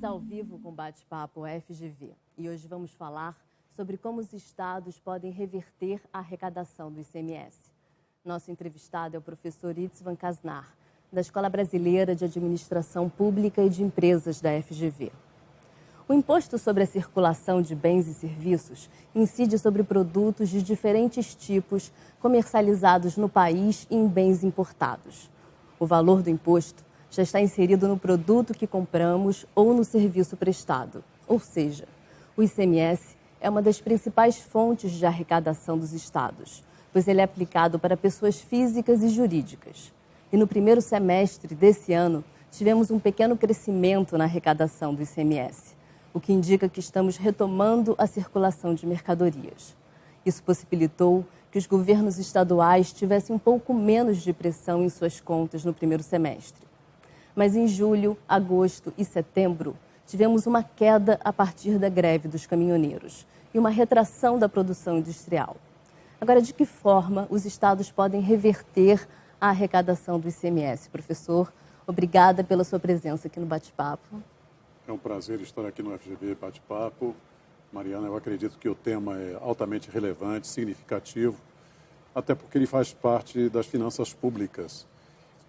Estamos ao vivo com o Bate-Papo FGV e hoje vamos falar sobre como os estados podem reverter a arrecadação do ICMS. Nosso entrevistado é o professor Itzvan Kasnar, da Escola Brasileira de Administração Pública e de Empresas da FGV. O imposto sobre a circulação de bens e serviços incide sobre produtos de diferentes tipos comercializados no país e em bens importados. O valor do imposto já está inserido no produto que compramos ou no serviço prestado. Ou seja, o ICMS é uma das principais fontes de arrecadação dos estados, pois ele é aplicado para pessoas físicas e jurídicas. E no primeiro semestre desse ano, tivemos um pequeno crescimento na arrecadação do ICMS, o que indica que estamos retomando a circulação de mercadorias. Isso possibilitou que os governos estaduais tivessem um pouco menos de pressão em suas contas no primeiro semestre. Mas em julho, agosto e setembro, tivemos uma queda a partir da greve dos caminhoneiros e uma retração da produção industrial. Agora, de que forma os estados podem reverter a arrecadação do ICMS? Professor, obrigada pela sua presença aqui no Bate-Papo. É um prazer estar aqui no FGV Bate-Papo. Mariana, eu acredito que o tema é altamente relevante, significativo, até porque ele faz parte das finanças públicas.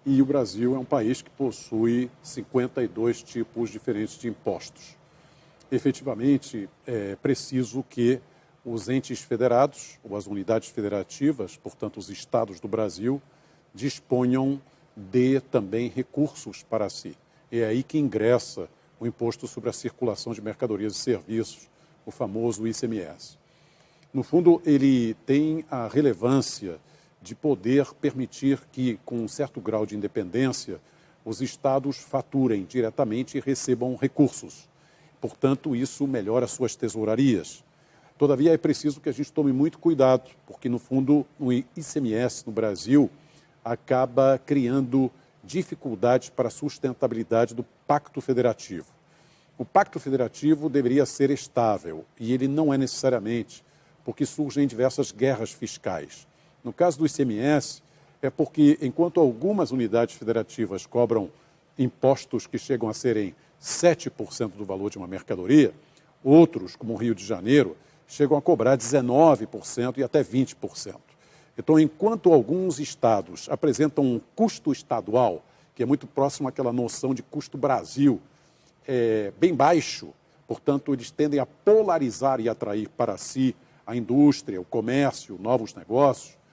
E o Brasil é um país que possui 52 tipos diferentes de impostos. Efetivamente, é preciso que os entes federados, ou as unidades federativas, portanto os estados do Brasil, disponham de também recursos para si. É aí que ingressa o Imposto sobre a Circulação de Mercadorias e Serviços, o famoso ICMS. No fundo, ele tem a relevância de poder permitir que, com um certo grau de independência, os estados faturem diretamente e recebam recursos. Portanto, isso melhora suas tesourarias. Todavia, é preciso que a gente tome muito cuidado, porque, no fundo, o ICMS no Brasil acaba criando dificuldades para a sustentabilidade do Pacto Federativo. O Pacto Federativo deveria ser estável, e ele não é necessariamente, porque surgem diversas guerras fiscais. No caso do ICMS, é porque, enquanto algumas unidades federativas cobram impostos que chegam a serem 7% do valor de uma mercadoria, outros, como o Rio de Janeiro, chegam a cobrar 19% e até 20%. Então, enquanto alguns estados apresentam um custo estadual, que é muito próximo àquela noção de custo Brasil, bem baixo, portanto, eles tendem a polarizar e atrair para si a indústria, o comércio, novos negócios.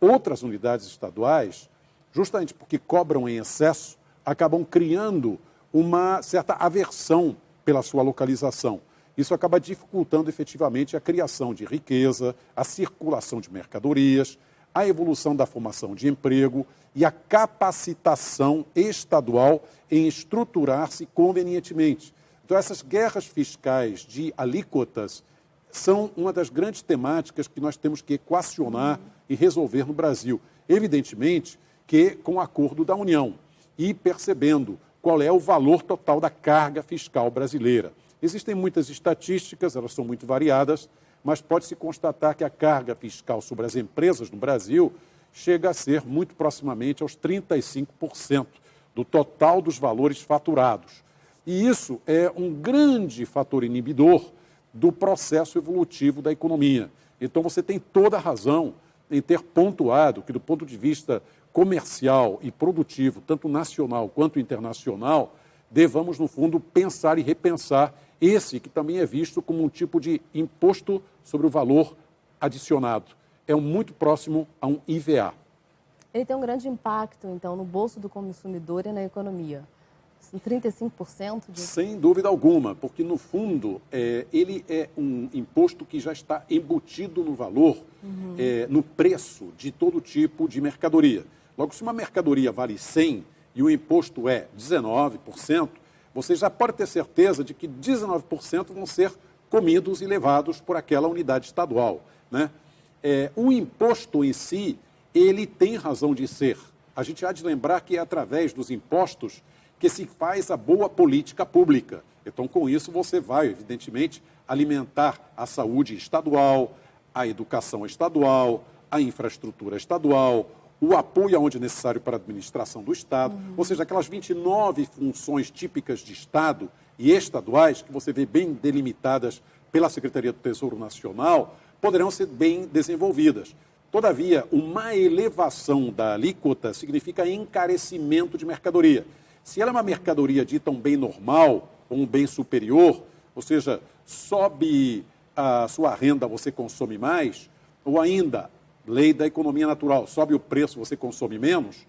Outras unidades estaduais, justamente porque cobram em excesso, acabam criando uma certa aversão pela sua localização. Isso acaba dificultando efetivamente a criação de riqueza, a circulação de mercadorias, a evolução da formação de emprego e a capacitação estadual em estruturar-se convenientemente. Então, essas guerras fiscais de alíquotas são uma das grandes temáticas que nós temos que equacionar e resolver no Brasil. Evidentemente que com o acordo da União e percebendo qual é o valor total da carga fiscal brasileira. Existem muitas estatísticas, elas são muito variadas, mas pode-se constatar que a carga fiscal sobre as empresas no Brasil chega a ser muito proximamente aos 35% do total dos valores faturados. E isso é um grande fator inibidor do processo evolutivo da economia. Então, você tem toda a razão em ter pontuado que, do ponto de vista comercial e produtivo, tanto nacional quanto internacional, devamos, no fundo, pensar e repensar esse que também é visto como um tipo de imposto sobre o valor adicionado. É muito próximo a um IVA. Ele tem um grande impacto, então, no bolso do consumidor e na economia. 35%? Sem dúvida alguma, porque, no fundo, ele é um imposto que já está embutido no valor, no preço de todo tipo de mercadoria. Logo, se uma mercadoria vale 100 e o imposto é 19%, você já pode ter certeza de que 19% vão ser comidos e levados por aquela unidade estadual, né? O imposto em si, ele tem razão de ser. A gente há de lembrar que é através dos impostos que se faz a boa política pública. Então, com isso, você vai, evidentemente, alimentar a saúde estadual, a educação estadual, a infraestrutura estadual, o apoio aonde necessário para a administração do Estado, ou seja, aquelas 29 funções típicas de Estado, e estaduais, que você vê bem delimitadas pela Secretaria do Tesouro Nacional, poderão ser bem desenvolvidas. Todavia, uma elevação da alíquota significa encarecimento de mercadoria. Se ela é uma mercadoria dita um bem normal ou um bem superior, ou seja, sobe a sua renda, você consome mais, ou ainda, lei da economia natural, sobe o preço, você consome menos,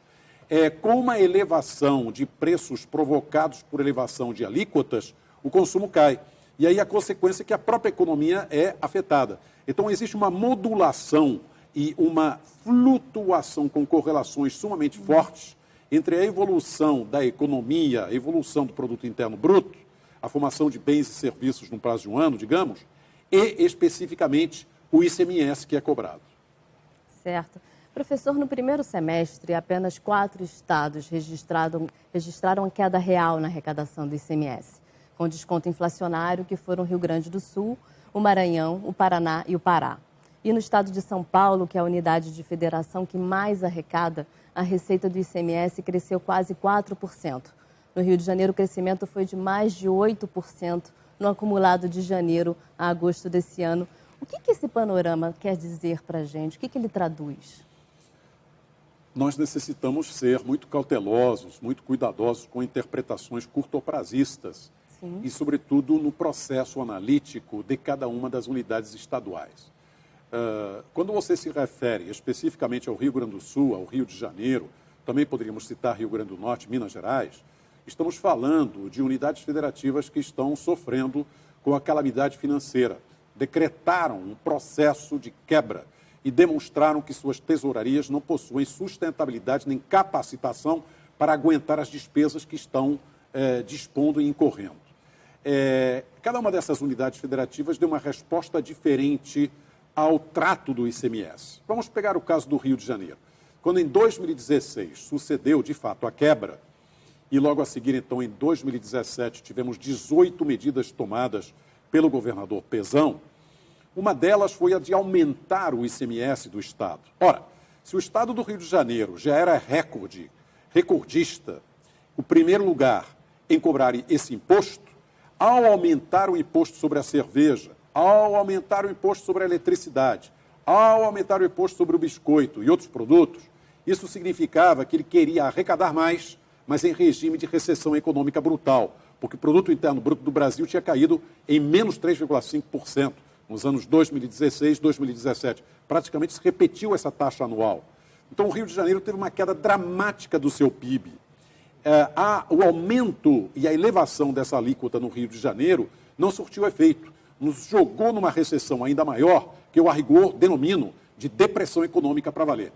com uma elevação de preços provocados por elevação de alíquotas, o consumo cai. E aí a consequência é que a própria economia é afetada. Então, existe uma modulação e uma flutuação com correlações sumamente fortes entre a evolução da economia, a evolução do produto interno bruto, a formação de bens e serviços no prazo de um ano, digamos, e especificamente o ICMS que é cobrado. Certo. Professor, no primeiro semestre, apenas 4 estados registraram queda real na arrecadação do ICMS, com desconto inflacionário, que foram o Rio Grande do Sul, o Maranhão, o Paraná e o Pará. E no estado de São Paulo, que é a unidade de federação que mais arrecada, a receita do ICMS cresceu quase 4%. No Rio de Janeiro, o crescimento foi de mais de 8% no acumulado de janeiro a agosto desse ano. O que esse panorama quer dizer para a gente? O que ele traduz? Nós necessitamos ser muito cautelosos, muito cuidadosos com interpretações curtoprazistas. Sim. E, sobretudo, no processo analítico de cada uma das unidades estaduais. Quando você se refere especificamente ao Rio Grande do Sul, ao Rio de Janeiro, também poderíamos citar Rio Grande do Norte, Minas Gerais, estamos falando de unidades federativas que estão sofrendo com a calamidade financeira. Decretaram um processo de quebra e demonstraram que suas tesourarias não possuem sustentabilidade nem capacitação para aguentar as despesas que estão dispondo e incorrendo. Cada uma dessas unidades federativas deu uma resposta diferente ao trato do ICMS. Vamos pegar o caso do Rio de Janeiro. Quando em 2016 sucedeu, de fato, a quebra, e logo a seguir, então, em 2017, tivemos 18 medidas tomadas pelo governador Pezão, uma delas foi a de aumentar o ICMS do Estado. Ora, se o Estado do Rio de Janeiro já era recordista, o primeiro lugar em cobrar esse imposto, ao aumentar o imposto sobre a cerveja, ao aumentar o imposto sobre a eletricidade, ao aumentar o imposto sobre o biscoito e outros produtos, isso significava que ele queria arrecadar mais, mas em regime de recessão econômica brutal, porque o produto interno bruto do Brasil tinha caído em menos 3,5% nos anos 2016, 2017. Praticamente se repetiu essa taxa anual. Então, o Rio de Janeiro teve uma queda dramática do seu PIB. O aumento e a elevação dessa alíquota no Rio de Janeiro não surtiu efeito. Nos jogou numa recessão ainda maior, que eu, a rigor, denomino de depressão econômica para valer.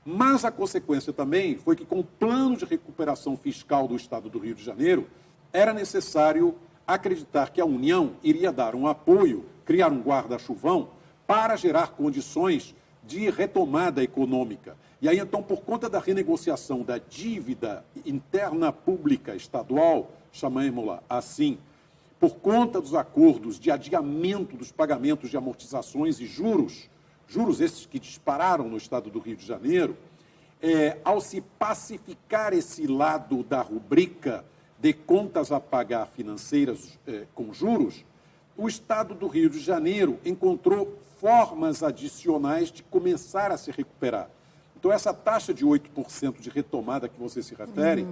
Mas a consequência também foi que, com o plano de recuperação fiscal do Estado do Rio de Janeiro, era necessário acreditar que a União iria dar um apoio, criar um guarda-chuvão, para gerar condições de retomada econômica. E aí, então, por conta da renegociação da dívida interna pública estadual, chamemos-la assim, por conta dos acordos de adiamento dos pagamentos de amortizações e juros esses que dispararam no estado do Rio de Janeiro, ao se pacificar esse lado da rubrica de contas a pagar financeiras com juros, o estado do Rio de Janeiro encontrou formas adicionais de começar a se recuperar. Então, essa taxa de 8% de retomada que você se refere,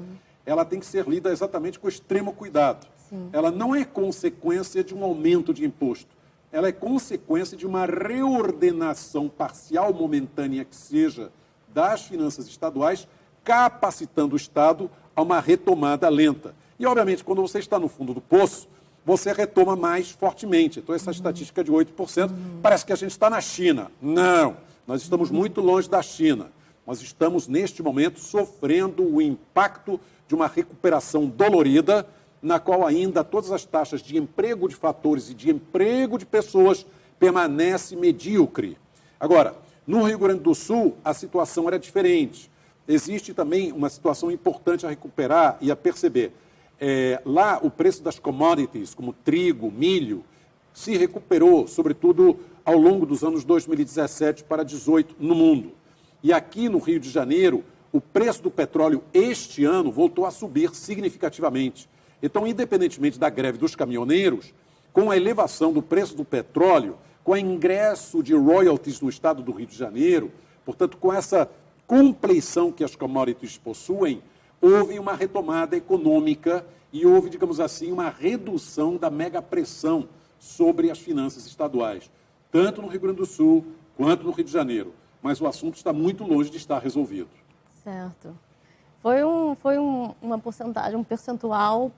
ela tem que ser lida exatamente com extremo cuidado. Sim. Ela não é consequência de um aumento de imposto. Ela é consequência de uma reordenação parcial, momentânea que seja, das finanças estaduais, capacitando o Estado a uma retomada lenta. E, obviamente, quando você está no fundo do poço, você retoma mais fortemente. Então, essa estatística de 8%, parece que a gente está na China. Não, nós estamos muito longe da China. Nós estamos, neste momento, sofrendo o impacto de uma recuperação dolorida, na qual ainda todas as taxas de emprego de fatores e de emprego de pessoas permanecem medíocre. Agora, no Rio Grande do Sul, a situação era diferente. Existe também uma situação importante a recuperar e a perceber. Lá, o preço das commodities, como trigo, milho, se recuperou, sobretudo ao longo dos anos 2017 para 2018 no mundo. E aqui no Rio de Janeiro, o preço do petróleo este ano voltou a subir significativamente. Então, independentemente da greve dos caminhoneiros, com a elevação do preço do petróleo, com o ingresso de royalties no estado do Rio de Janeiro, portanto, com essa compleição que as commodities possuem, houve uma retomada econômica e houve, digamos assim, uma redução da mega pressão sobre as finanças estaduais, tanto no Rio Grande do Sul quanto no Rio de Janeiro. Mas o assunto está muito longe de estar resolvido. Certo. Uma porcentagem, um percentual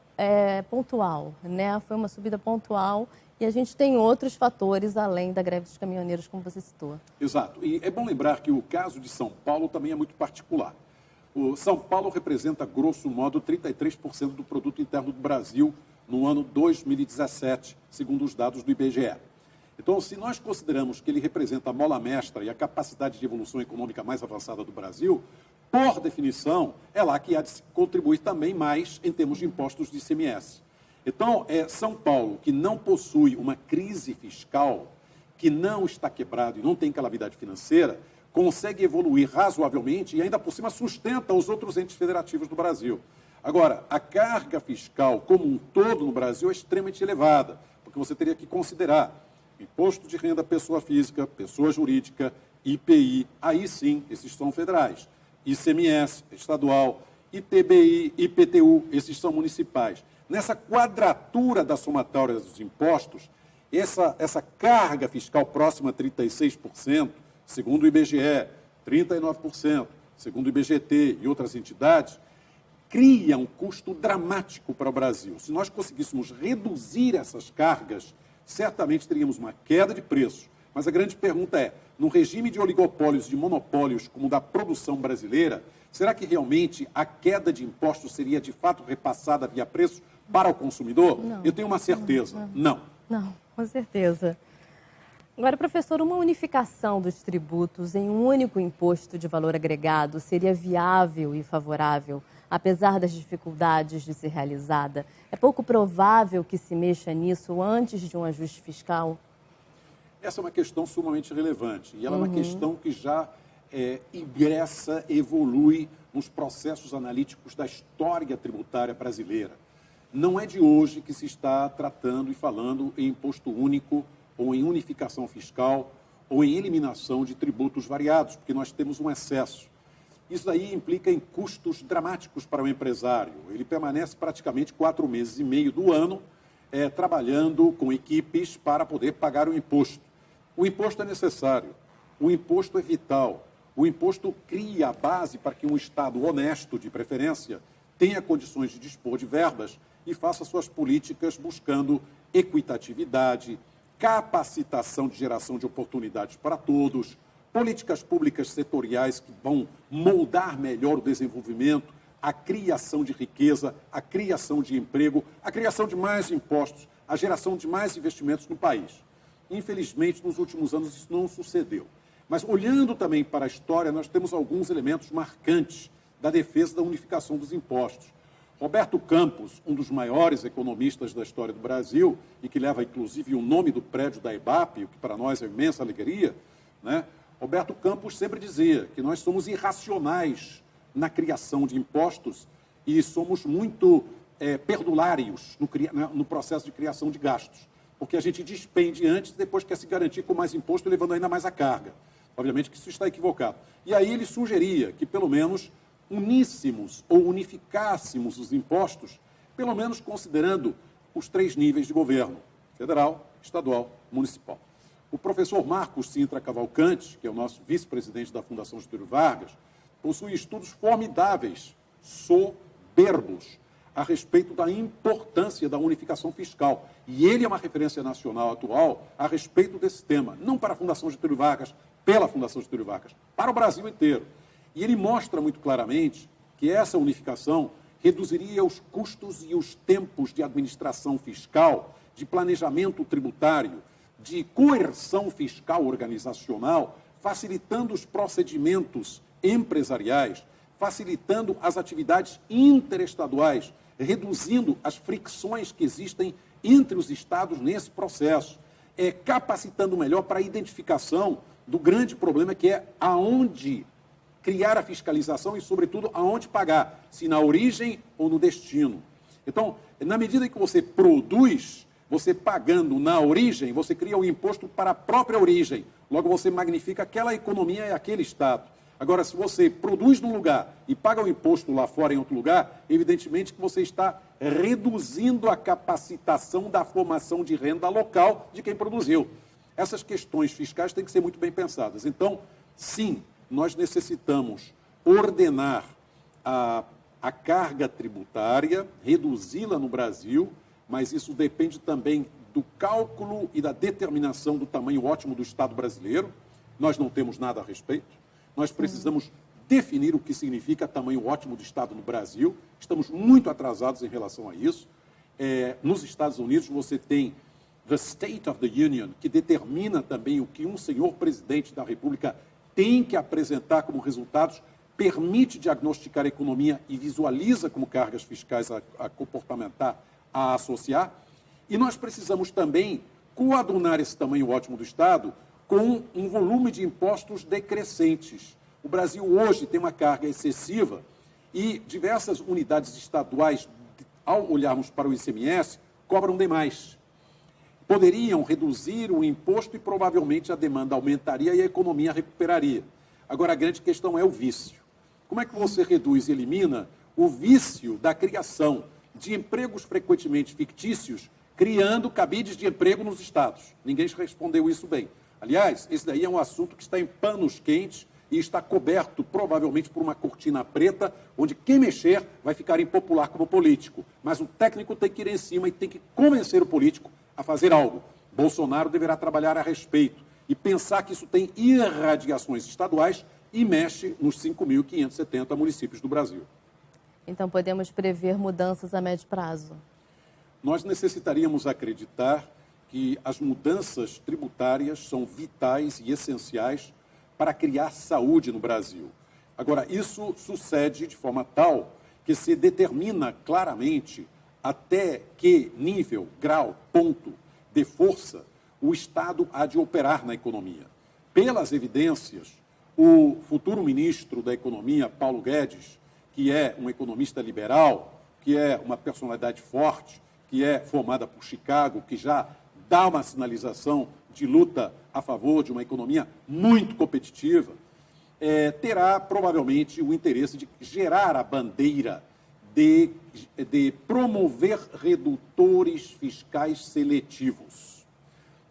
pontual, né? Foi uma subida pontual e a gente tem outros fatores além da greve dos caminhoneiros, como você citou. Exato. E é bom lembrar que o caso de São Paulo também é muito particular. O São Paulo representa, grosso modo, 33% do produto interno do Brasil no ano 2017, segundo os dados do IBGE. Então, se nós consideramos que ele representa a mola mestra e a capacidade de evolução econômica mais avançada do Brasil, por definição, é lá que há de se contribuir também mais em termos de impostos de ICMS. Então, São Paulo, que não possui uma crise fiscal, que não está quebrado e não tem calamidade financeira, consegue evoluir razoavelmente e ainda por cima sustenta os outros entes federativos do Brasil. Agora, a carga fiscal como um todo no Brasil é extremamente elevada, porque você teria que considerar imposto de renda pessoa física, pessoa jurídica, IPI, aí sim, esses são federais, ICMS, estadual, ITBI, IPTU, esses são municipais. Nessa quadratura da somatória dos impostos, essa carga fiscal próxima a 36%, segundo o IBGE, 39%, segundo o IBGT e outras entidades, cria um custo dramático para o Brasil. Se nós conseguíssemos reduzir essas cargas, certamente teríamos uma queda de preços. Mas a grande pergunta é, num regime de oligopólios, de monopólios como o da produção brasileira, será que realmente a queda de impostos seria de fato repassada via preço para o consumidor? Não. Eu tenho uma certeza, não. Não, com certeza. Agora, professor, uma unificação dos tributos em um único imposto de valor agregado seria viável e favorável, apesar das dificuldades de ser realizada? É pouco provável que se mexa nisso antes de um ajuste fiscal? Essa é uma questão sumamente relevante e ela é uma questão que já ingressa, evolui nos processos analíticos da história tributária brasileira. Não é de hoje que se está tratando e falando em imposto único ou em unificação fiscal ou em eliminação de tributos variados, porque nós temos um excesso. Isso daí implica em custos dramáticos para o empresário. Ele permanece praticamente 4 meses e meio do ano trabalhando com equipes para poder pagar o imposto. O imposto é necessário, o imposto é vital, o imposto cria a base para que um Estado honesto, de preferência, tenha condições de dispor de verbas e faça suas políticas buscando equitatividade, capacitação de geração de oportunidades para todos, políticas públicas setoriais que vão moldar melhor o desenvolvimento, a criação de riqueza, a criação de emprego, a criação de mais impostos, a geração de mais investimentos no país. Infelizmente, nos últimos anos, isso não sucedeu. Mas, olhando também para a história, nós temos alguns elementos marcantes da defesa da unificação dos impostos. Roberto Campos, um dos maiores economistas da história do Brasil, e que leva, inclusive, o nome do prédio da EBAP, o que para nós é imensa alegria, né? Roberto Campos sempre dizia que nós somos irracionais na criação de impostos e somos muito perdulários no processo de criação de gastos, porque a gente despende antes e depois quer se garantir com mais imposto, levando ainda mais a carga. Obviamente que isso está equivocado. E aí ele sugeria que, pelo menos, uníssemos ou unificássemos os impostos, pelo menos considerando os 3 níveis de governo, federal, estadual, municipal. O professor Marcos Sintra Cavalcante, que é o nosso vice-presidente da Fundação Getúlio Vargas, possui estudos formidáveis, soberbos, a respeito da importância da unificação fiscal. E ele é uma referência nacional atual a respeito desse tema, não para a Fundação Getúlio Vargas, pela Fundação Getúlio Vargas, para o Brasil inteiro. E ele mostra muito claramente que essa unificação reduziria os custos e os tempos de administração fiscal, de planejamento tributário, de coerção fiscal organizacional, facilitando os procedimentos empresariais, facilitando as atividades interestaduais, reduzindo as fricções que existem entre os estados nesse processo, capacitando melhor para a identificação do grande problema que é aonde criar a fiscalização e, sobretudo, aonde pagar, se na origem ou no destino. Então, na medida em que você produz, você pagando na origem, você cria o imposto para a própria origem. Logo, você magnifica aquela economia e aquele Estado. Agora, se você produz num lugar e paga o imposto lá fora em outro lugar, evidentemente que você está reduzindo a capacitação da formação de renda local de quem produziu. Essas questões fiscais têm que ser muito bem pensadas. Então, sim, nós necessitamos ordenar a carga tributária, reduzi-la no Brasil, mas isso depende também do cálculo e da determinação do tamanho ótimo do Estado brasileiro. Nós não temos nada a respeito. Nós precisamos definir o que significa tamanho ótimo do Estado no Brasil. Estamos muito atrasados em relação a isso. Nos Estados Unidos, você tem the State of the Union, que determina também o que um senhor presidente da República tem que apresentar como resultados, permite diagnosticar a economia e visualiza como cargas fiscais a comportamentar, a associar. E nós precisamos também coadunar esse tamanho ótimo do Estado com um volume de impostos decrescentes. O Brasil hoje tem uma carga excessiva e diversas unidades estaduais, ao olharmos para o ICMS, cobram demais. Poderiam reduzir o imposto e provavelmente a demanda aumentaria e a economia recuperaria. Agora, a grande questão é o vício. Como é que você reduz e elimina o vício da criação de empregos frequentemente fictícios, criando cabides de emprego nos estados? Ninguém respondeu isso bem. Aliás, esse daí é um assunto que está em panos quentes e está coberto, provavelmente, por uma cortina preta, onde quem mexer vai ficar impopular como político. Mas o técnico tem que ir em cima e tem que convencer o político a fazer algo. Bolsonaro deverá trabalhar a respeito e pensar que isso tem irradiações estaduais e mexe nos 5.570 municípios do Brasil. Então, podemos prever mudanças a médio prazo? Nós necessitaríamos acreditar que as mudanças tributárias são vitais e essenciais para criar saúde no Brasil. Agora, isso sucede de forma tal que se determina claramente até que nível, grau, ponto de força o Estado há de operar na economia. Pelas evidências, o futuro ministro da Economia, Paulo Guedes, que é um economista liberal, que é uma personalidade forte, que é formada por Chicago, que já dá uma sinalização de luta a favor de uma economia muito competitiva, terá provavelmente o interesse de gerar a bandeira de promover redutores fiscais seletivos.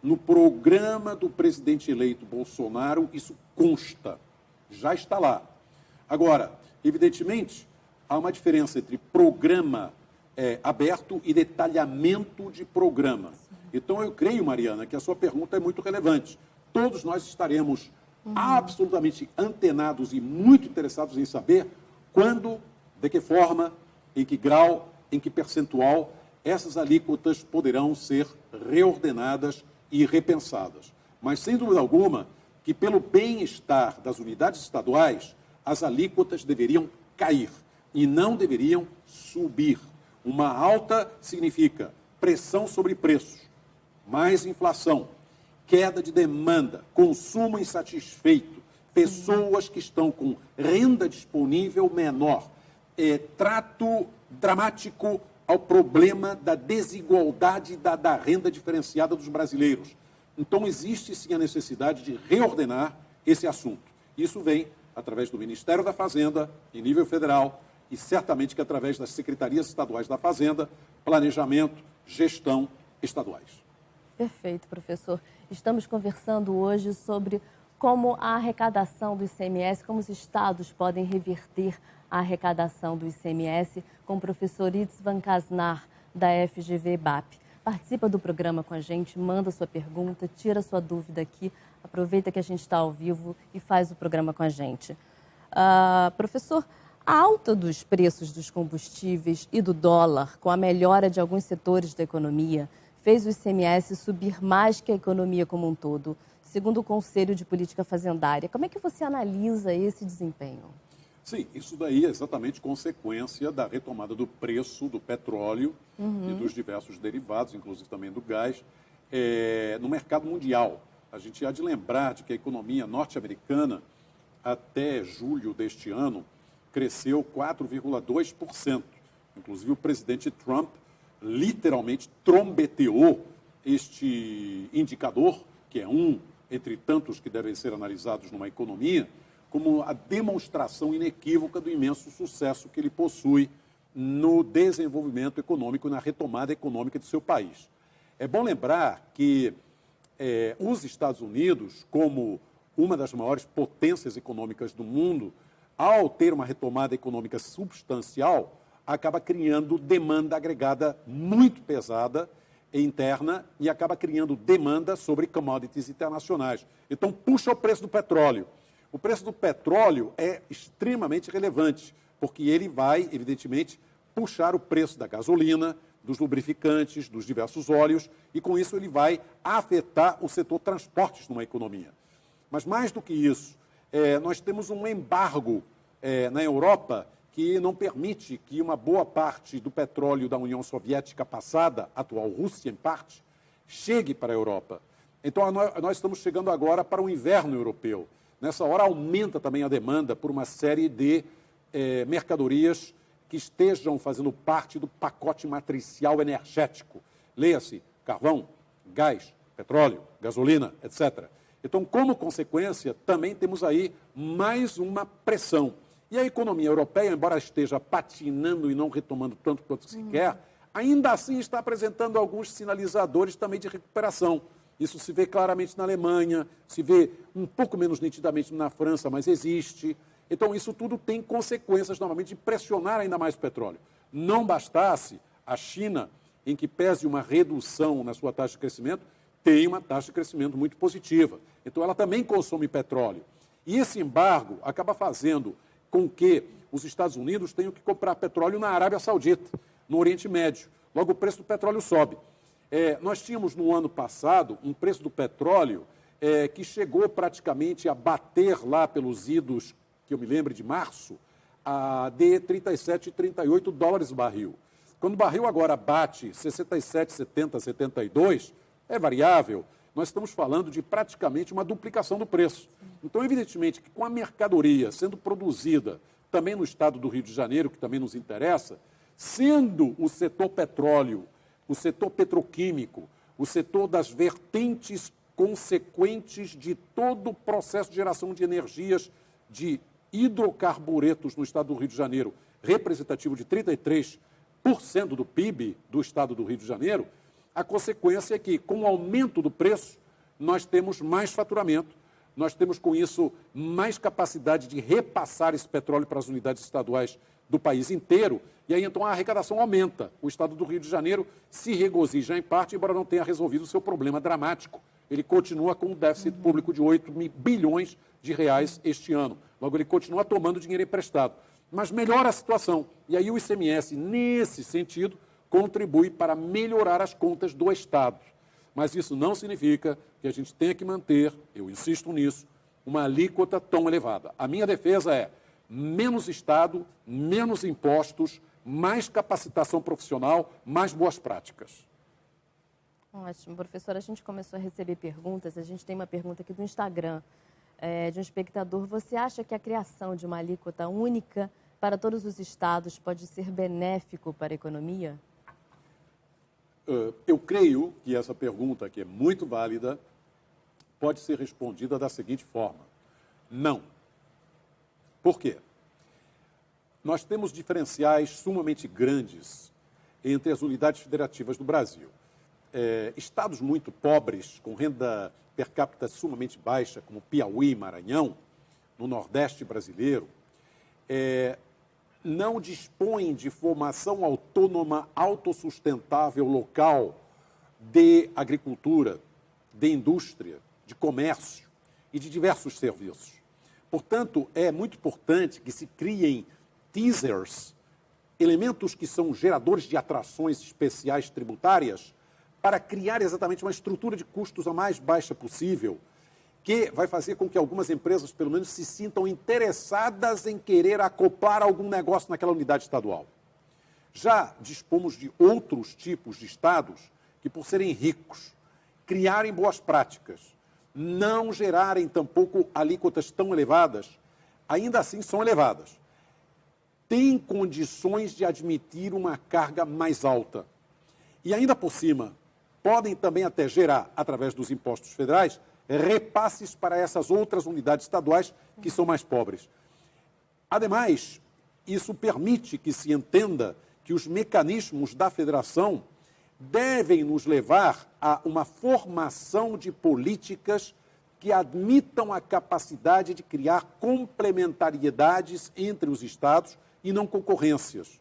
No programa do presidente eleito Bolsonaro, isso consta, já está lá. Agora, evidentemente, há uma diferença entre programa aberto e detalhamento de programa. Então, eu creio, Mariana, que a sua pergunta é muito relevante. Todos nós estaremos absolutamente antenados e muito interessados em saber quando, de que forma, em que grau, em que percentual, essas alíquotas poderão ser reordenadas e repensadas. Mas, sem dúvida alguma, que pelo bem-estar das unidades estaduais, as alíquotas deveriam cair e não deveriam subir. Uma alta significa pressão sobre preços, mais inflação, queda de demanda, consumo insatisfeito, pessoas que estão com renda disponível menor, trato dramático ao problema da desigualdade da renda diferenciada dos brasileiros. Então, existe sim a necessidade de reordenar esse assunto. Isso vem através do Ministério da Fazenda, em nível federal, e certamente que através das secretarias estaduais da Fazenda, planejamento, gestão estaduais. Perfeito, professor. Estamos conversando hoje sobre como a arrecadação do ICMS, como os estados podem reverter a arrecadação do ICMS, com o professor Itz Vancasnar, da FGV-BAP. Participa do programa com a gente, manda sua pergunta, tira sua dúvida aqui, aproveita que a gente está ao vivo e faz o programa com a gente. Professor, a alta dos preços dos combustíveis e do dólar, com a melhora de alguns setores da economia, fez o ICMS subir mais que a economia como um todo, segundo o Conselho de Política Fazendária. Como é que você analisa esse desempenho? Sim, isso daí é exatamente consequência da retomada do preço do petróleo e dos diversos derivados, inclusive também do gás, no mercado mundial. A gente há de lembrar de que a economia norte-americana, até julho deste ano, cresceu 4,2%, Inclusive, o presidente Trump literalmente trombeteou este indicador, que é um entre tantos que devem ser analisados numa economia, como a demonstração inequívoca do imenso sucesso que ele possui no desenvolvimento econômico e na retomada econômica de seu país. É bom lembrar que os Estados Unidos, como uma das maiores potências econômicas do mundo, ao ter uma retomada econômica substancial, acaba criando demanda agregada muito pesada interna e acaba criando demanda sobre commodities internacionais. Então, puxa o preço do petróleo. O preço do petróleo é extremamente relevante, porque ele vai, evidentemente, puxar o preço da gasolina, dos lubrificantes, dos diversos óleos, e com isso ele vai afetar o setor transportes numa economia. Mas mais do que isso, nós temos um embargo na Europa que não permite que uma boa parte do petróleo da União Soviética passada, atual Rússia em parte, chegue para a Europa. Então nós estamos chegando agora para o inverno europeu. Nessa hora aumenta também a demanda por uma série de mercadorias que estejam fazendo parte do pacote matricial energético. Leia-se carvão, gás, petróleo, gasolina, etc. Então, como consequência, também temos aí mais uma pressão. E a economia europeia, embora esteja patinando e não retomando tanto quanto se quer, ainda assim está apresentando alguns sinalizadores também de recuperação. Isso se vê claramente na Alemanha, se vê um pouco menos nitidamente na França, mas existe. Então, isso tudo tem consequências, novamente, de pressionar ainda mais o petróleo. Não bastasse a China, em que pese uma redução na sua taxa de crescimento, tem uma taxa de crescimento muito positiva. Então, ela também consome petróleo. E esse embargo acaba fazendo com que os Estados Unidos tenham que comprar petróleo na Arábia Saudita, no Oriente Médio. Logo, o preço do petróleo sobe. Nós tínhamos, no ano passado, um preço do petróleo que chegou praticamente a bater lá pelos idos, que eu me lembro, de março, de 37 e 38 dólares o barril. Quando o barril agora bate 67, 70, 72, é variável, nós estamos falando de praticamente uma duplicação do preço. Então, evidentemente, que com a mercadoria sendo produzida também no estado do Rio de Janeiro, que também nos interessa, sendo o setor petróleo, o setor petroquímico, o setor das vertentes consequentes de todo o processo de geração de energias de hidrocarburetos no estado do Rio de Janeiro, representativo de 33% do PIB do estado do Rio de Janeiro, a consequência é que, com o aumento do preço, nós temos mais faturamento, nós temos, com isso, mais capacidade de repassar esse petróleo para as unidades estaduais do país inteiro, e aí, então, a arrecadação aumenta. O estado do Rio de Janeiro se regozija em parte, embora não tenha resolvido o seu problema dramático. Ele continua com um déficit público de 8 bilhões de reais este ano. Logo, ele continua tomando dinheiro emprestado. Mas melhora a situação. E aí o ICMS, nesse sentido, contribui para melhorar as contas do Estado. Mas isso não significa que a gente tenha que manter, eu insisto nisso, uma alíquota tão elevada. A minha defesa é menos Estado, menos impostos, mais capacitação profissional, mais boas práticas. Ótimo. Professora, a gente começou a receber perguntas. A gente tem uma pergunta aqui do Instagram, de um espectador. Você acha que a criação de uma alíquota única para todos os estados pode ser benéfico para a economia? Eu creio que essa pergunta, que é muito válida, pode ser respondida da seguinte forma: não. Por quê? Nós temos diferenciais sumamente grandes entre as unidades federativas do Brasil. Estados muito pobres, com renda per capita sumamente baixa, como Piauí e Maranhão, no Nordeste brasileiro, não dispõem de formação autônoma, autossustentável local de agricultura, de indústria, de comércio e de diversos serviços. Portanto, é muito importante que se criem teasers, elementos que são geradores de atrações especiais tributárias, para criar exatamente uma estrutura de custos a mais baixa possível, que vai fazer com que algumas empresas, pelo menos, se sintam interessadas em querer acoplar algum negócio naquela unidade estadual. Já dispomos de outros tipos de estados que, por serem ricos, criarem boas práticas, não gerarem tampouco alíquotas tão elevadas, ainda assim são elevadas. têm condições de admitir uma carga mais alta. E ainda por cima, podem também até gerar, através dos impostos federais, repasses para essas outras unidades estaduais que são mais pobres. Ademais, isso permite que se entenda que os mecanismos da federação devem nos levar a uma formação de políticas que admitam a capacidade de criar complementariedades entre os estados e não concorrências.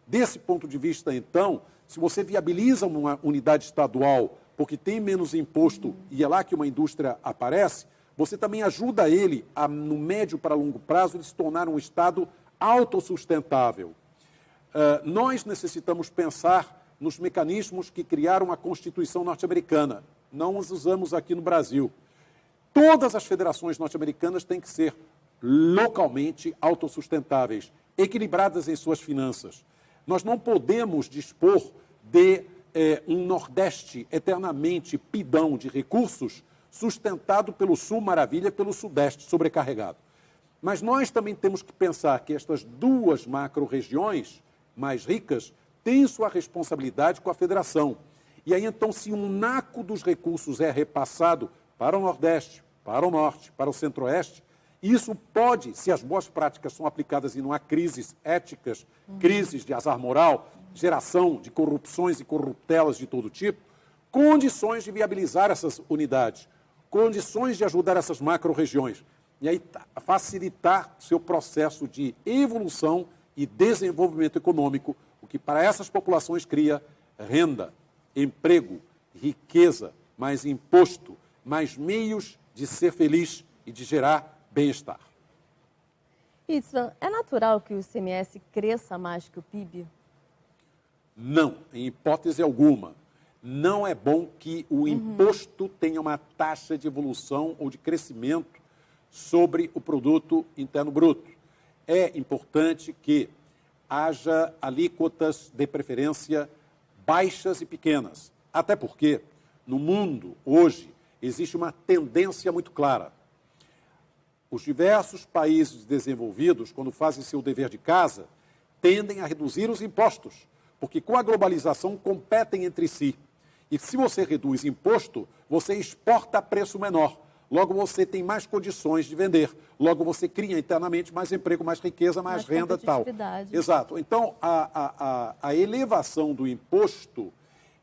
Desse ponto de vista, então, se você viabiliza uma unidade estadual porque tem menos imposto e é lá que uma indústria aparece, você também ajuda ele, no médio para longo prazo, ele se tornar um estado autossustentável. Nós necessitamos pensar nos mecanismos que criaram a Constituição norte-americana. Não os usamos aqui no Brasil. Todas as federações norte-americanas têm que ser localmente autossustentáveis, equilibradas em suas finanças. Nós não podemos dispor de um Nordeste eternamente pidão de recursos, sustentado pelo Sul Maravilha e pelo Sudeste sobrecarregado. Mas nós também temos que pensar que estas duas macro-regiões mais ricas têm sua responsabilidade com a federação. E aí, então, se um naco dos recursos é repassado para o Nordeste, para o Norte, para o Centro-Oeste, isso pode, se as boas práticas são aplicadas e não há crises éticas, crises de azar moral, geração de corrupções e corruptelas de todo tipo, condições de viabilizar essas unidades, condições de ajudar essas macro-regiões. E aí facilitar seu processo de evolução e desenvolvimento econômico, o que para essas populações cria renda, emprego, riqueza, mais imposto, mais meios de ser feliz e de gerar bem-estar. Itzvan, é natural que o ICMS cresça mais que o PIB? Não, em hipótese alguma. Não é bom que o imposto tenha uma taxa de evolução ou de crescimento sobre o produto interno bruto. É importante que haja alíquotas de preferência baixas e pequenas. Até porque, no mundo, hoje, existe uma tendência muito clara. Os diversos países desenvolvidos, quando fazem seu dever de casa, tendem a reduzir os impostos, porque com a globalização competem entre si. E se você reduz imposto, você exporta a preço menor. Logo, você tem mais condições de vender. Logo, você cria internamente mais emprego, mais riqueza, mais renda e tal. Exato. Então, a elevação do imposto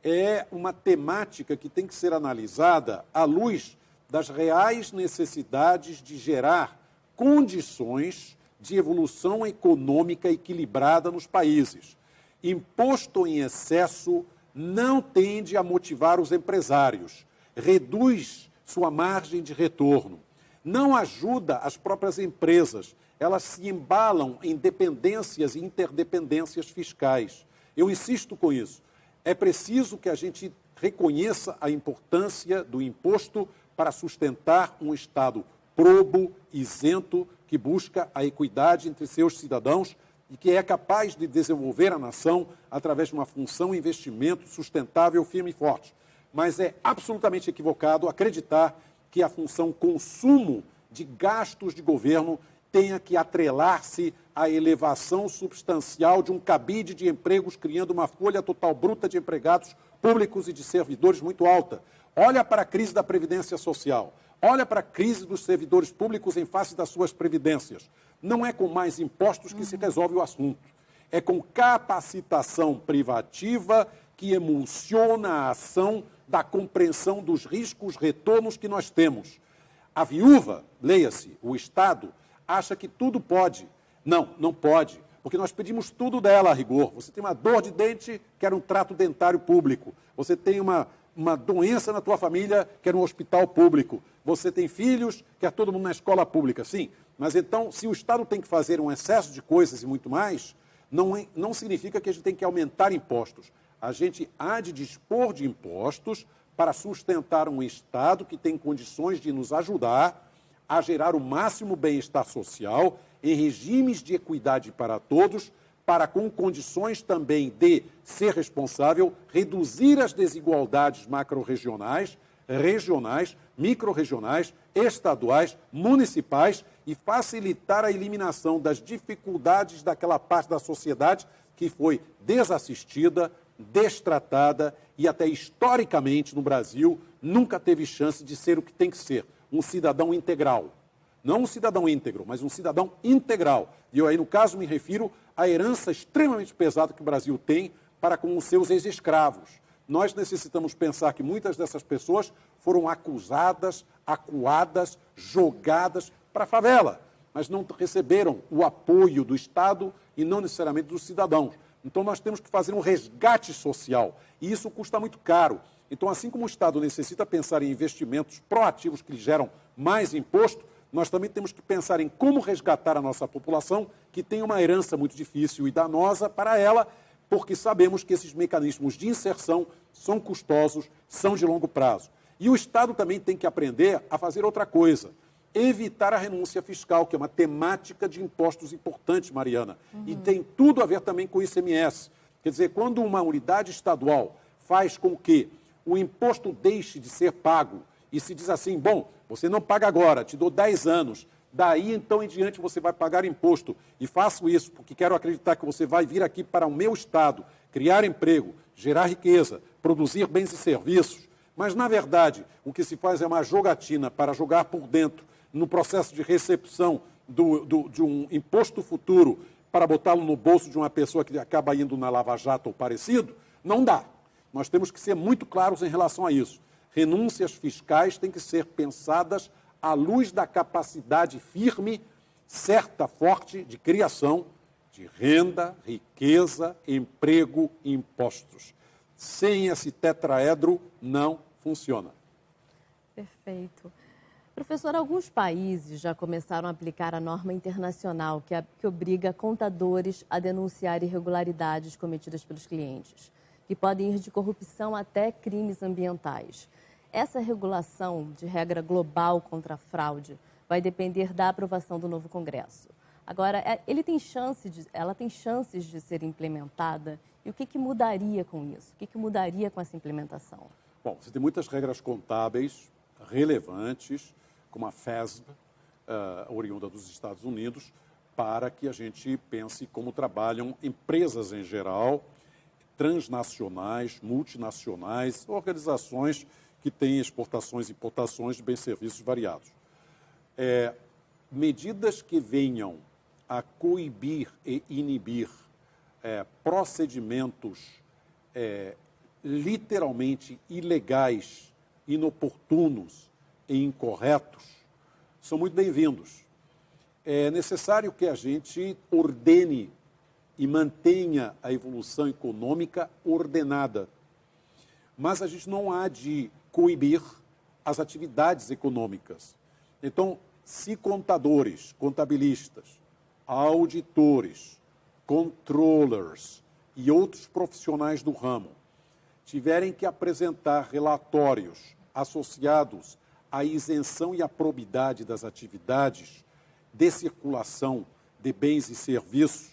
é uma temática que tem que ser analisada à luz das reais necessidades de gerar condições de evolução econômica equilibrada nos países. Imposto em excesso não tende a motivar os empresários, reduz sua margem de retorno, não ajuda as próprias empresas, elas se embalam em dependências e interdependências fiscais. Eu insisto com isso. É preciso que a gente reconheça a importância do imposto para sustentar um Estado probo, isento, que busca a equidade entre seus cidadãos e que é capaz de desenvolver a nação através de uma função investimento sustentável, firme e forte. Mas é absolutamente equivocado acreditar que a função consumo de gastos de governo tenha que atrelar-se à elevação substancial de um cabide de empregos, criando uma folha total bruta de empregados públicos e de servidores muito alta. Olha para a crise da Previdência Social. Olha para a crise dos servidores públicos em face das suas previdências. Não é com mais impostos que se resolve o assunto. É com capacitação privativa que emulsiona a ação da compreensão dos riscos, retornos que nós temos. A viúva, leia-se, o Estado, acha que tudo pode. Não, não pode, porque nós pedimos tudo dela a rigor. Você tem uma dor de dente, quer um trato dentário público. Você tem uma doença na tua família, quer um hospital público. Você tem filhos, quer todo mundo na escola pública. Sim, mas então, se o Estado tem que fazer um excesso de coisas e muito mais, não significa que a gente tem que aumentar impostos. A gente há de dispor de impostos para sustentar um Estado que tem condições de nos ajudar a gerar o máximo bem-estar social em regimes de equidade para todos, para com condições também de ser responsável, reduzir as desigualdades macro-regionais, regionais, microrregionais, estaduais, municipais e facilitar a eliminação das dificuldades daquela parte da sociedade que foi desassistida, destratada e até historicamente no Brasil nunca teve chance de ser o que tem que ser, um cidadão integral. Não um cidadão íntegro, mas um cidadão integral. E eu aí, no caso, me refiro à herança extremamente pesada que o Brasil tem para com os seus ex-escravos. Nós necessitamos pensar que muitas dessas pessoas foram acusadas, acuadas, jogadas para a favela, mas não receberam o apoio do Estado e não necessariamente dos cidadãos. Então, nós temos que fazer um resgate social, e isso custa muito caro. Então, assim como o Estado necessita pensar em investimentos proativos que lhe geram mais imposto, nós também temos que pensar em como resgatar a nossa população, que tem uma herança muito difícil e danosa para ela, porque sabemos que esses mecanismos de inserção são custosos, são de longo prazo. E o Estado também tem que aprender a fazer outra coisa, evitar a renúncia fiscal, que é uma temática de impostos importante, Mariana, e tem tudo a ver também com o ICMS. Quer dizer, quando uma unidade estadual faz com que o imposto deixe de ser pago e se diz assim, bom, você não paga agora, te dou 10 anos, daí então em diante você vai pagar imposto. E faço isso porque quero acreditar que você vai vir aqui para o meu Estado, criar emprego, gerar riqueza, produzir bens e serviços. Mas, na verdade, o que se faz é uma jogatina para jogar por dentro, no processo de recepção de um imposto futuro, para botá-lo no bolso de uma pessoa que acaba indo na Lava Jato ou parecido, não dá. Nós temos que ser muito claros em relação a isso. Renúncias fiscais têm que ser pensadas à luz da capacidade firme, certa, forte, de criação de renda, riqueza, emprego e impostos. Sem esse tetraedro, não funciona. Perfeito. Professor, alguns países já começaram a aplicar a norma internacional que obriga contadores a denunciar irregularidades cometidas pelos clientes, que podem ir de corrupção até crimes ambientais. Essa regulação de regra global contra a fraude vai depender da aprovação do novo Congresso. Agora, ela tem chances de ser implementada? E o que mudaria com isso? O que mudaria com essa implementação? Bom, você tem muitas regras contábeis relevantes, como a FASB, oriunda dos Estados Unidos, para que a gente pense como trabalham empresas em geral, transnacionais, multinacionais, organizações que têm exportações e importações de bens e serviços variados. Medidas que venham a coibir e inibir procedimentos literalmente ilegais, inoportunos e incorretos, são muito bem-vindos. É necessário que a gente ordene e mantenha a evolução econômica ordenada. Mas a gente não há de coibir as atividades econômicas. Então, se contadores, contabilistas, auditores, controllers e outros profissionais do ramo tiverem que apresentar relatórios associados à isenção e à probidade das atividades de circulação de bens e serviços,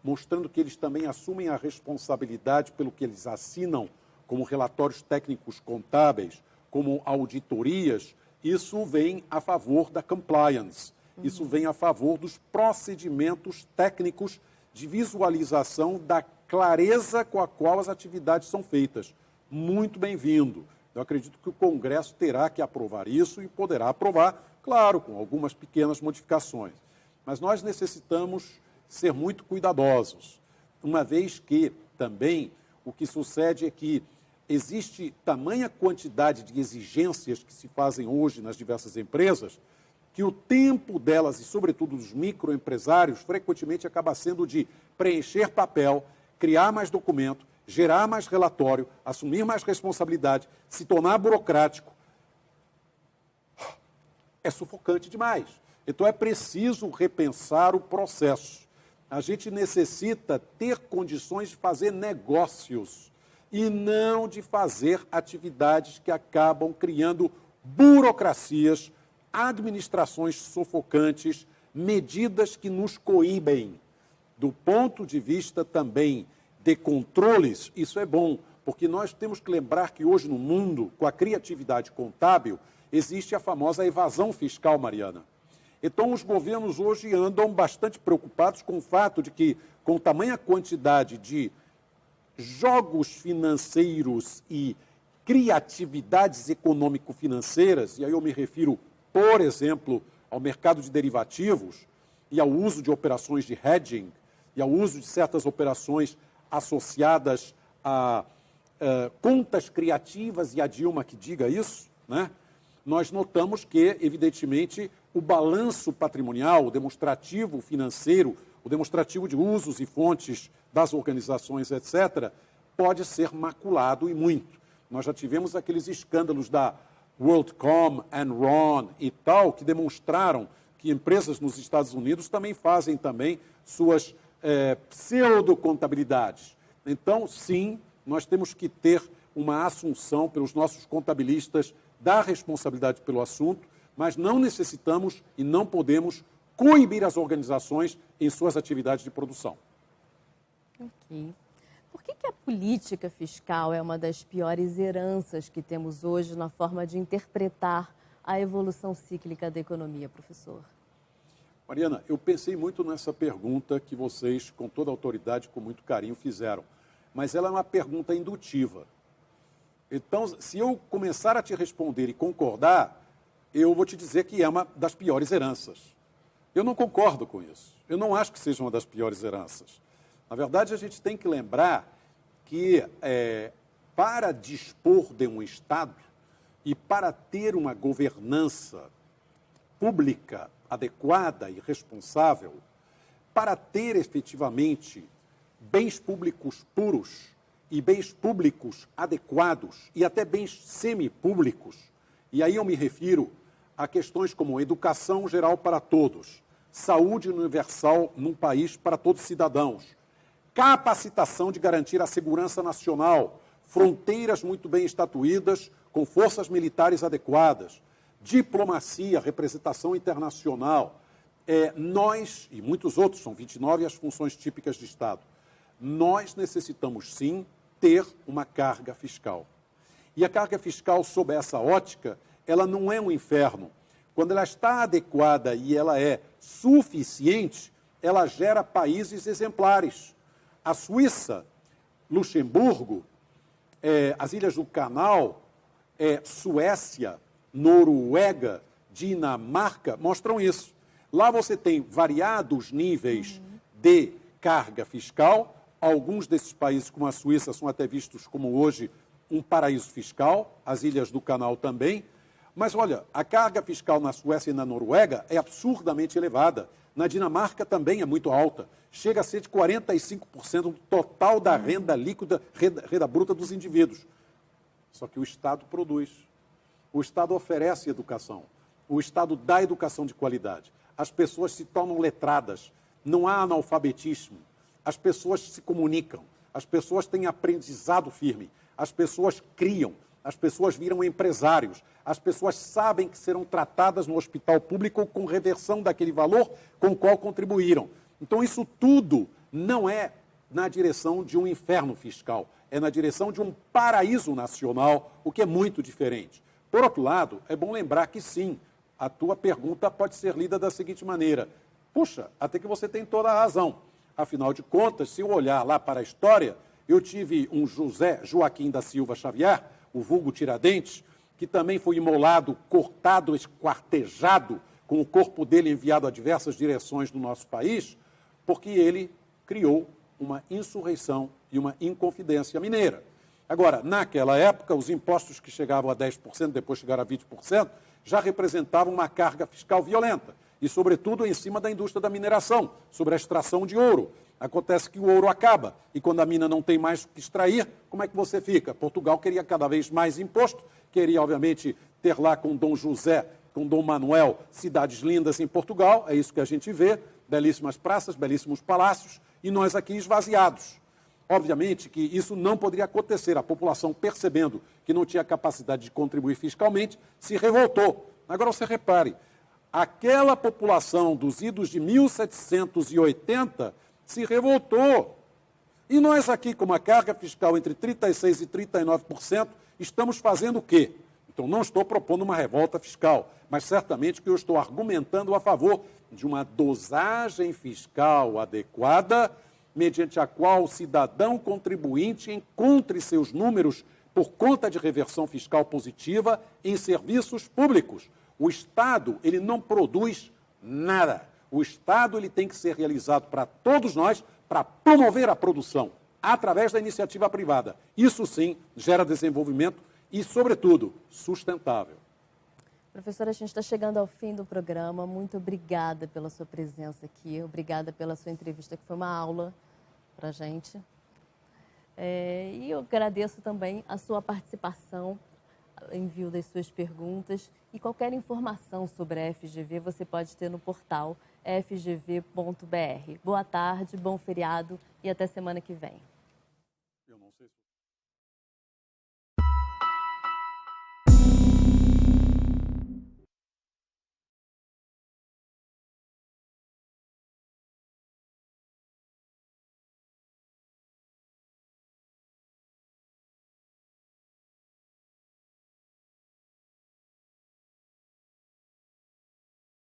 mostrando que eles também assumem a responsabilidade pelo que eles assinam como relatórios técnicos contábeis, como auditorias, isso vem a favor da compliance, isso vem a favor dos procedimentos técnicos de visualização da clareza com a qual as atividades são feitas. Muito bem-vindo. Eu acredito que o Congresso terá que aprovar isso e poderá aprovar, claro, com algumas pequenas modificações. Mas nós necessitamos ser muito cuidadosos, uma vez que também o que sucede é que existe tamanha quantidade de exigências que se fazem hoje nas diversas empresas, que o tempo delas, e sobretudo dos microempresários, frequentemente acaba sendo de preencher papel, criar mais documento, gerar mais relatório, assumir mais responsabilidade, se tornar burocrático. É sufocante demais. Então é preciso repensar o processo. A gente necessita ter condições de fazer negócios e não de fazer atividades que acabam criando burocracias, administrações sufocantes, medidas que nos coíbem. Do ponto de vista também de controles, isso é bom, Porque nós temos que lembrar que hoje no mundo, com a criatividade contábil, existe a famosa evasão fiscal, Mariana. Então, os governos hoje andam bastante preocupados com o fato de que, com tamanha quantidade de jogos financeiros e criatividades econômico-financeiras, e aí eu me refiro, por exemplo, ao mercado de derivativos e ao uso de operações de hedging e ao uso de certas operações associadas a contas criativas, e a Dilma que diga isso, né? Nós notamos que, evidentemente, o balanço patrimonial, o demonstrativo financeiro, o demonstrativo de usos e fontes das organizações, etc., pode ser maculado e muito. Nós já tivemos aqueles escândalos da WorldCom, Enron e tal, que demonstraram que empresas nos Estados Unidos também fazem também suas pseudocontabilidades. Então, sim, nós temos que ter uma assunção pelos nossos contabilistas da responsabilidade pelo assunto, mas não necessitamos e não podemos coibir as organizações em suas atividades de produção. Ok. Por que a política fiscal é uma das piores heranças que temos hoje na forma de interpretar a evolução cíclica da economia, professor? Mariana, eu pensei muito nessa pergunta que vocês, com toda a autoridade, com muito carinho, fizeram. Mas ela é uma pergunta indutiva. Então, se eu começar a te responder e concordar, eu vou te dizer que é uma das piores heranças. Eu não concordo com isso. Eu não acho que seja uma das piores heranças. Na verdade, a gente tem que lembrar que, para dispor de um Estado e para ter uma governança pública adequada e responsável, para ter efetivamente bens públicos puros e bens públicos adequados e até bens semipúblicos, e aí eu me refiro a questões como educação geral para todos, saúde universal num país para todos os cidadãos, capacitação de garantir a segurança nacional, fronteiras muito bem estatuídas, com forças militares adequadas, diplomacia, representação internacional. Nós, e muitos outros, são 29 as funções típicas de Estado, nós necessitamos, sim, ter uma carga fiscal. E a carga fiscal, sob essa ótica, ela não é um inferno. Quando ela está adequada e ela é suficiente, ela gera países exemplares. A Suíça, Luxemburgo, as Ilhas do Canal, Suécia, Noruega, Dinamarca, mostram isso. Lá você tem variados níveis de carga fiscal. Alguns desses países, como a Suíça, são até vistos como hoje um paraíso fiscal, as Ilhas do Canal também. Mas, olha, a carga fiscal na Suécia e na Noruega é absurdamente elevada. Na Dinamarca também é muito alta. Chega a ser de 45% do total da renda líquida, renda bruta dos indivíduos. Só que o Estado produz. O Estado oferece educação. O Estado dá educação de qualidade. As pessoas se tornam letradas. Não há analfabetismo. As pessoas se comunicam. As pessoas têm aprendizado firme. As pessoas criam. As pessoas viram empresários. As pessoas sabem que serão tratadas no hospital público com reversão daquele valor com o qual contribuíram. Então, isso tudo não é na direção de um inferno fiscal, é na direção de um paraíso nacional, o que é muito diferente. Por outro lado, é bom lembrar que, sim, a tua pergunta pode ser lida da seguinte maneira. Puxa, até que você tem toda a razão. Afinal de contas, se eu olhar lá para a história, eu tive um José Joaquim da Silva Xavier, o vulgo Tiradentes, que também foi imolado, cortado, esquartejado, com o corpo dele enviado a diversas direções do nosso país, porque ele criou uma insurreição e uma inconfidência mineira. Agora, naquela época, os impostos que chegavam a 10%, depois chegaram a 20%, já representavam uma carga fiscal violenta, e, sobretudo, em cima da indústria da mineração, sobre a extração de ouro. Acontece que o ouro acaba, e quando a mina não tem mais o que extrair, como é que você fica? Portugal queria cada vez mais imposto, queria, obviamente, ter lá com Dom José, com Dom Manuel, cidades lindas em Portugal, é isso que a gente vê, belíssimas praças, belíssimos palácios, e nós aqui esvaziados. Obviamente que isso não poderia acontecer, a população, percebendo que não tinha capacidade de contribuir fiscalmente, se revoltou. Agora você repare, aquela população dos idos de 1780 se revoltou. E nós aqui, com uma carga fiscal entre 36% e 39%, estamos fazendo o quê? Então, não estou propondo uma revolta fiscal, mas certamente que eu estou argumentando a favor de uma dosagem fiscal adequada, mediante a qual o cidadão contribuinte encontre seus números por conta de reversão fiscal positiva em serviços públicos. O Estado, ele não produz nada. O Estado, ele tem que ser realizado para todos nós, para promover a produção, através da iniciativa privada. Isso sim gera desenvolvimento e, sobretudo, sustentável. Professora, a gente está chegando ao fim do programa. Muito obrigada pela sua presença aqui. Obrigada pela sua entrevista, que foi uma aula para a gente. E eu agradeço também a sua participação, envio das suas perguntas. E qualquer informação sobre a FGV você pode ter no portal fgv.br. Boa tarde, bom feriado e até semana que vem.